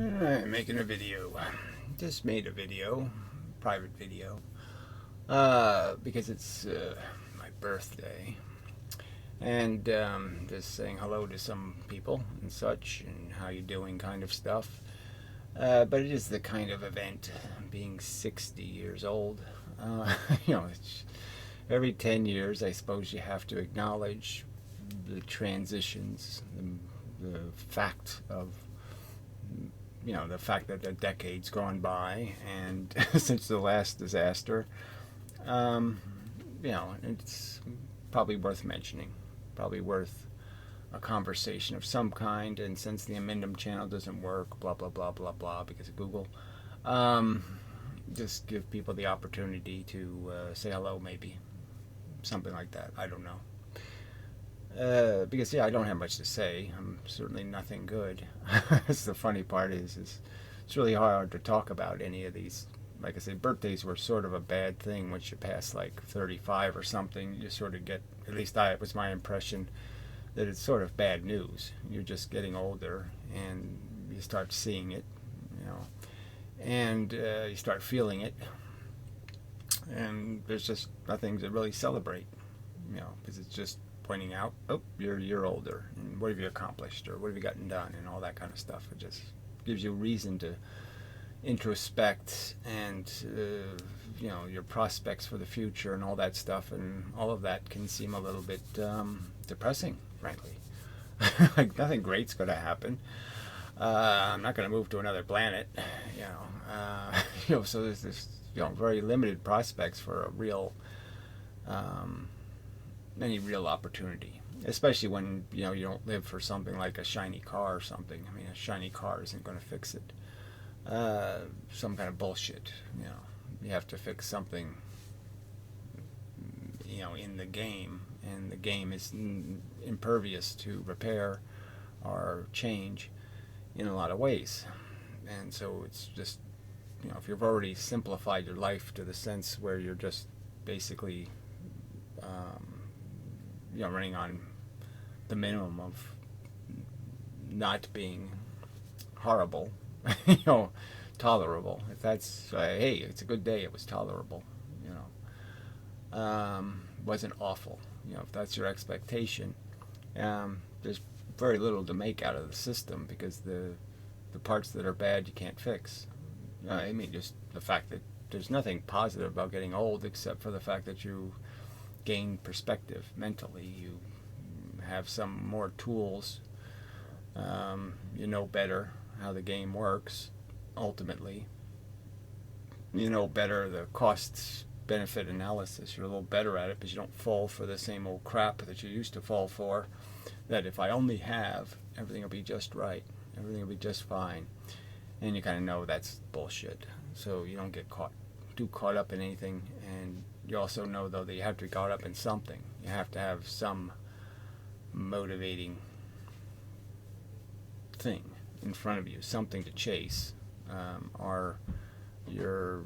I'm making a video. Just made a video, private video, because it's my birthday, and just saying hello to some people and such, and how you doing, kind of stuff. But it is the kind of event, being 60 years old. It's, every 10 years, I suppose you have to acknowledge the transitions, the fact of the fact that the decade's gone by, and since the last disaster, it's probably worth mentioning, probably worth a conversation of some kind. And since the Amendum channel doesn't work, blah blah blah blah blah, because of Google, just give people the opportunity to say hello, maybe something like that. I don't know. Because I don't have much to say. I'm certainly nothing good. That's the funny part is it's really hard to talk about any of these. Like I said, birthdays were sort of a bad thing once you pass like 35 or something. You sort of get, at least it was my impression, that it's sort of bad news. You're just getting older, and you start seeing it, and you start feeling it, and there's just nothing to really celebrate, because it's just pointing out, oh, you're a year older, and what have you accomplished, or what have you gotten done, and all that kind of stuff. It just gives you reason to introspect, and your prospects for the future and all that stuff, and all of that can seem a little bit depressing, frankly. Like nothing great's going to happen. I'm not going to move to another planet, so there's this very limited prospects for a real any real opportunity, especially when you don't live for something like a shiny car or something. I mean, a shiny car isn't going to fix it. Some kind of bullshit. You have to fix something in the game, and the game is impervious to repair or change in a lot of ways. And so it's just, if you've already simplified your life to the sense where you're just basically running on the minimum of not being horrible, tolerable. If that's hey, it's a good day, it was tolerable, wasn't awful. If that's your expectation, there's very little to make out of the system, because the parts that are bad you can't fix. I mean, just the fact that there's nothing positive about getting old except for the fact that you gain perspective mentally. You have some more tools. You know better how the game works, ultimately. You know better the costs benefit analysis. You're a little better at it because you don't fall for the same old crap that you used to fall for, that if I only have, everything will be just right, everything will be just fine. And you kind of know that's bullshit, so you don't get too caught up in anything. And you also know, though, that you have to be caught up in something. You have to have some motivating thing in front of you, something to chase, or you're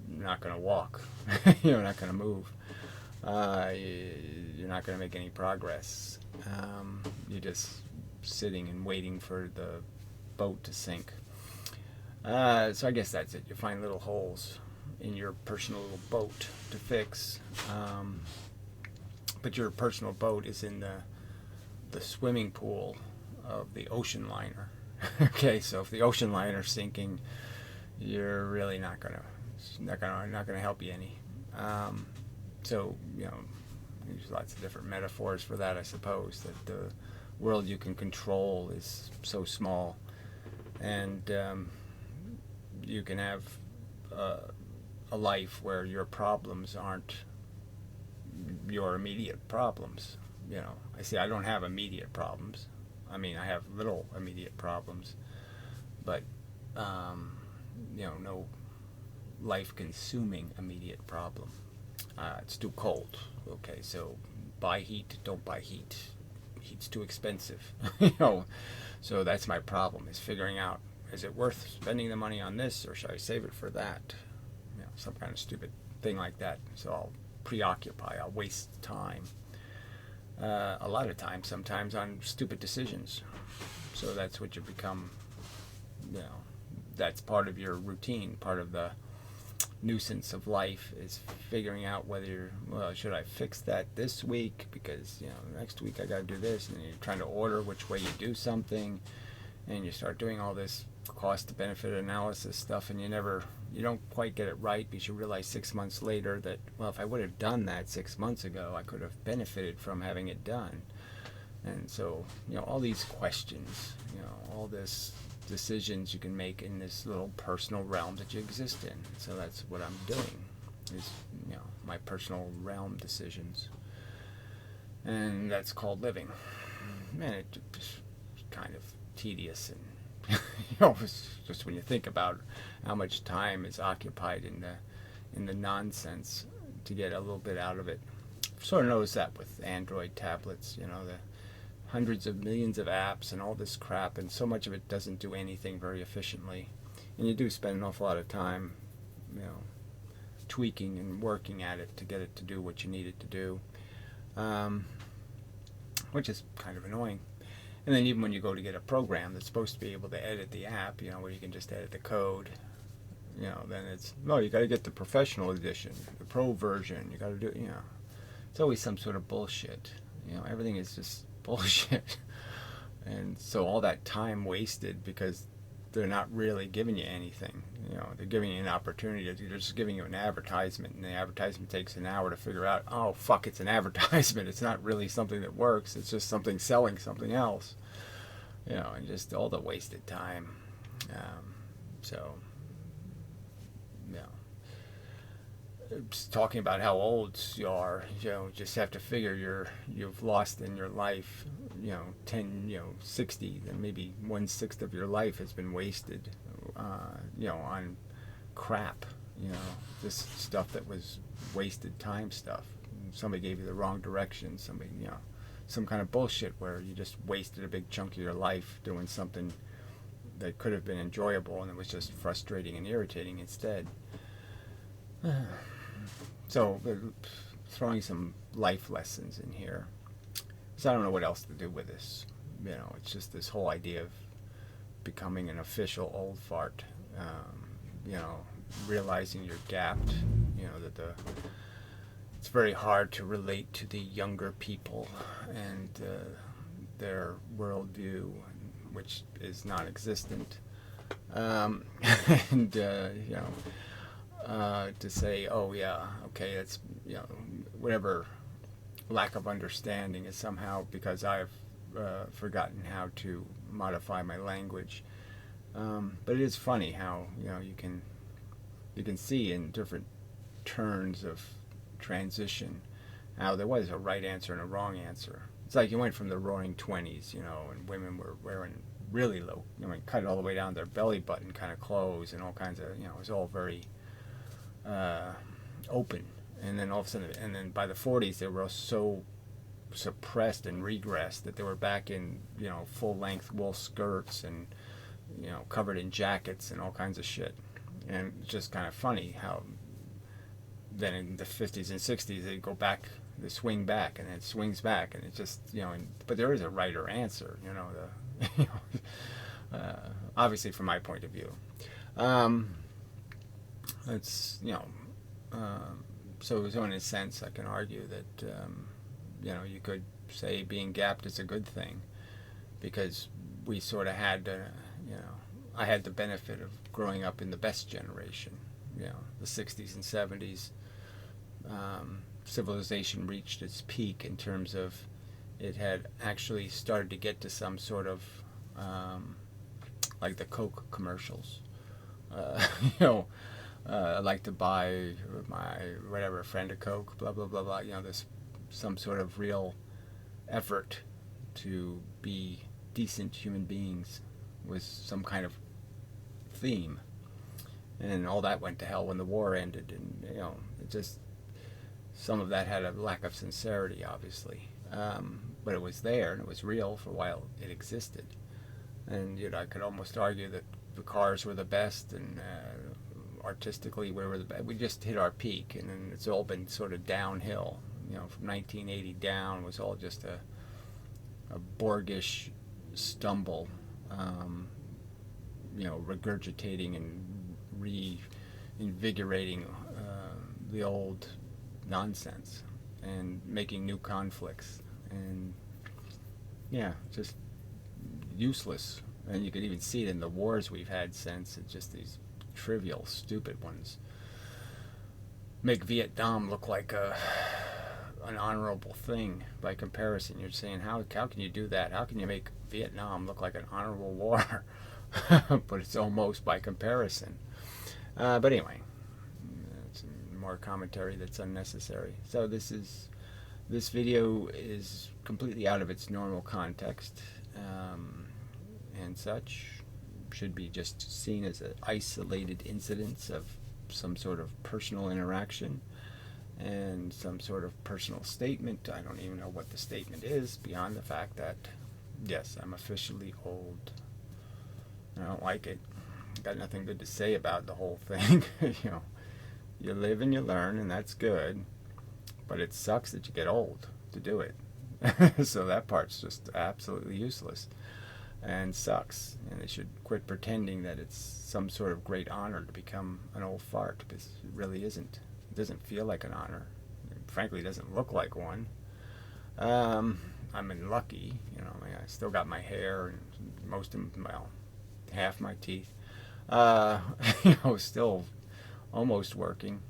not going to walk. You're not going to move. You're not going to make any progress. You're just sitting and waiting for the boat to sink. So I guess that's it. You find little holes in your personal little boat to fix. But your personal boat is in the swimming pool of the ocean liner. Okay, so if the ocean liner's sinking, you're really not gonna help you any. So there's lots of different metaphors for that, I suppose. That the world you can control is so small, and you can have a life where your problems aren't your immediate problems. I see. I don't have immediate problems. I mean, I have little immediate problems, but no life-consuming immediate problem. It's too cold. Okay, so buy heat. Don't buy heat. Heat's too expensive. So that's my problem, is figuring out, is it worth spending the money on this, or should I save it for that? Some kind of stupid thing like that. So I'll preoccupy. I'll waste time. A lot of times, sometimes on stupid decisions. So that's what you become, that's part of your routine, part of the nuisance of life is figuring out whether should I fix that this week because next week I got to do this, and you're trying to order which way you do something, and you start doing all this cost to benefit analysis stuff, and you don't quite get it right because you realize 6 months later that, well, if I would have done that 6 months ago, I could have benefited from having it done. And so all these questions, all this decisions you can make in this little personal realm that you exist in. So that's what I'm doing, is my personal realm decisions, and that's called living. Man, it's kind of tedious, and it's just when you think about how much time is occupied in the nonsense to get a little bit out of it. Sort of noticed that with Android tablets, the hundreds of millions of apps and all this crap, and so much of it doesn't do anything very efficiently, and you do spend an awful lot of time tweaking and working at it to get it to do what you need it to do, which is kind of annoying. And then even when you go to get a program that's supposed to be able to edit the app, where you can just edit the code, then it's, no, you got to get the professional edition, the pro version, you got to do, it's always some sort of bullshit. Everything is just bullshit. And so all that time wasted because they're not really giving you anything. They're giving you an opportunity. They're just giving you an advertisement, and the advertisement takes an hour to figure out, oh fuck, it's an advertisement. It's not really something that works. It's just something selling something else. And just all the wasted time. Talking about how old you are, just have to figure you've lost in your life, 60, then maybe 1/6 of your life has been wasted, on crap, this stuff that was wasted time stuff. Somebody gave you the wrong direction, somebody, some kind of bullshit where you just wasted a big chunk of your life doing something that could have been enjoyable, and it was just frustrating and irritating instead. So, throwing some life lessons in here, because I don't know what else to do with this. It's just this whole idea of becoming an official old fart. Realizing you're gapped. That it's very hard to relate to the younger people and their worldview, which is non-existent. And to say, oh yeah, okay, that's, whatever lack of understanding is somehow because I've forgotten how to modify my language. But it is funny how, you can see in different turns of transition how there was a right answer and a wrong answer. It's like you went from the roaring 20s, and women were wearing really low, cut it all the way down to their belly button kind of clothes and all kinds of, it was all very open, and then all of a sudden, and then by the 40s they were so suppressed and regressed that they were back in full length wool skirts and covered in jackets and all kinds of shit. And it's just kind of funny how then in the 50s and 60s they go back, they swing back, and it swings back, and it's just but there is a right or answer, obviously from my point of view. It's so in a sense I can argue that you could say being gapped is a good thing, because we sort of had I had the benefit of growing up in the best generation, the 60s and 70s. Civilization reached its peak in terms of it had actually started to get to some sort of like the Coke commercials. I like to buy my friend a Coke, blah blah blah blah. There's some sort of real effort to be decent human beings was some kind of theme, and all that went to hell when the war ended. And it just, some of that had a lack of sincerity, obviously, but it was there and it was real for a while. It existed, and I could almost argue that the cars were the best, and artistically we were the best. We just hit our peak, and then it's all been sort of downhill. From 1980 down was all just a Borgish stumble. regurgitating and reinvigorating the old nonsense and making new conflicts, and yeah, just useless. And you could even see it in the wars we've had since. It's just these trivial, stupid ones. Make Vietnam look like an honorable thing by comparison. You're saying, how can you do that? How can you make Vietnam look like an honorable war? But it's almost by comparison. But anyway, it's more commentary that's unnecessary. So this video is completely out of its normal context, and such. Should be just seen as an isolated incidence of some sort of personal interaction and some sort of personal statement. I don't even know what the statement is beyond the fact that, yes, I'm officially old. I don't like it. Got nothing good to say about the whole thing. You live and you learn, and that's good, but it sucks that you get old to do it. So that part's just absolutely useless and sucks, and they should quit pretending that it's some sort of great honor to become an old fart, because it really isn't. It doesn't feel like an honor. It frankly doesn't look like one. I'm lucky, I still got my hair and most of, well, half my teeth. Still almost working.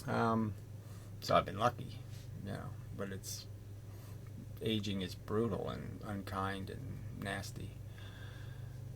So I've been lucky, but it's aging is brutal and unkind and nasty,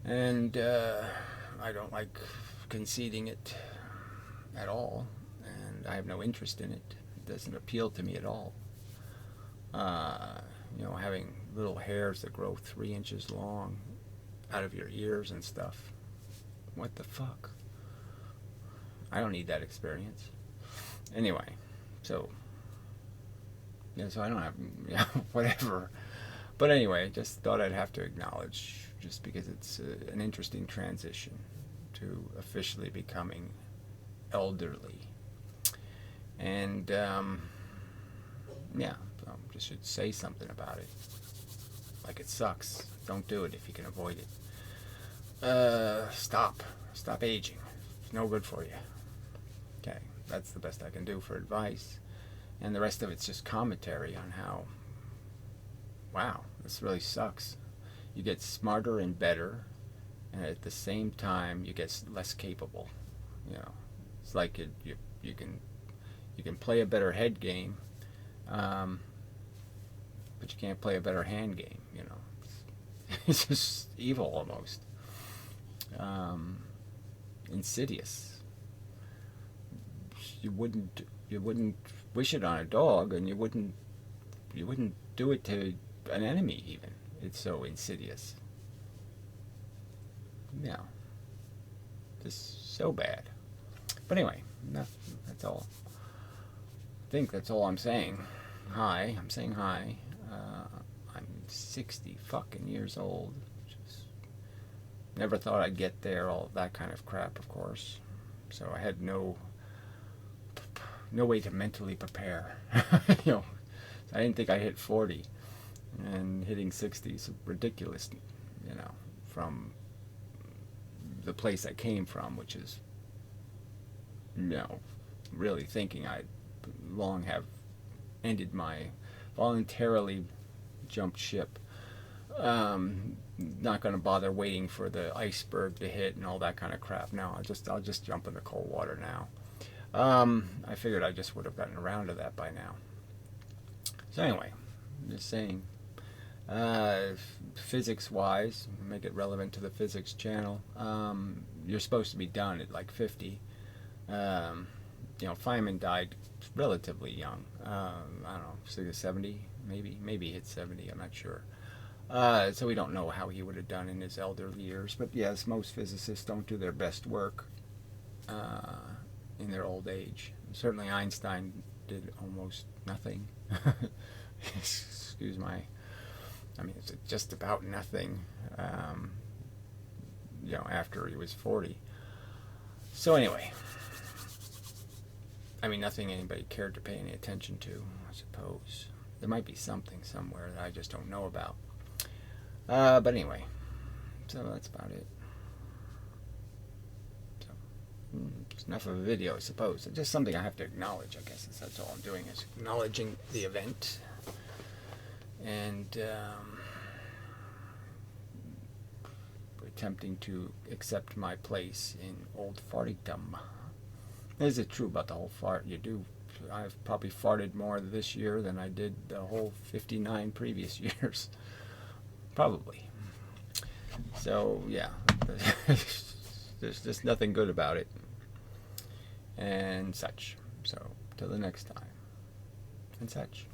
and I don't like conceding it at all, and I have no interest in it. It doesn't appeal to me at all. Having little hairs that grow 3 inches long out of your ears and stuff. What the fuck? I don't need that experience. Anyway, so I don't have, whatever. But anyway, just thought I'd have to acknowledge, just because it's an interesting transition to officially becoming elderly. And, so just should say something about it. Like, it sucks. Don't do it if you can avoid it. Stop aging. It's no good for you. Okay, that's the best I can do for advice. And the rest of it's just commentary on how, wow, this really sucks. You get smarter and better, and at the same time you get less capable. It's like you can play a better head game, but you can't play a better hand game. It's just evil almost. Insidious. You wouldn't wish it on a dog, and you wouldn't do it to an enemy even. It's so insidious. Just so bad. But anyway, that's all. I think that's all I'm saying. Hi, I'm saying hi. I'm 60 fucking years old. Just never thought I'd get there, all that kind of crap, of course. So I had no way to mentally prepare. So I didn't think I hit 40, and hitting 60 is ridiculous, from the place I came from, which is, really thinking I'd long have ended my voluntarily jumped ship. Not going to bother waiting for the iceberg to hit and all that kind of crap. No, I'll just jump in the cold water now. I figured I just would have gotten around to that by now. So anyway, I'm just saying, physics-wise, make it relevant to the physics channel, you're supposed to be done at like 50. Feynman died relatively young. I don't know, 70, maybe hit 70, I'm not sure. So we don't know how he would have done in his elderly years. But yes, most physicists don't do their best work in their old age. Certainly Einstein did almost nothing. Excuse my... it's just about nothing, after he was 40. So anyway, nothing anybody cared to pay any attention to, I suppose. There might be something somewhere that I just don't know about. But anyway, so that's about it. It's enough of a video, I suppose. It's just something I have to acknowledge, I guess. That's all I'm doing, is acknowledging the event. And attempting to accept my place in old fartydom. Is it true about the whole fart? You do. I've probably farted more this year than I did the whole 59 previous years. Probably. So, yeah. There's just nothing good about it. And such. So, till the next time. And such.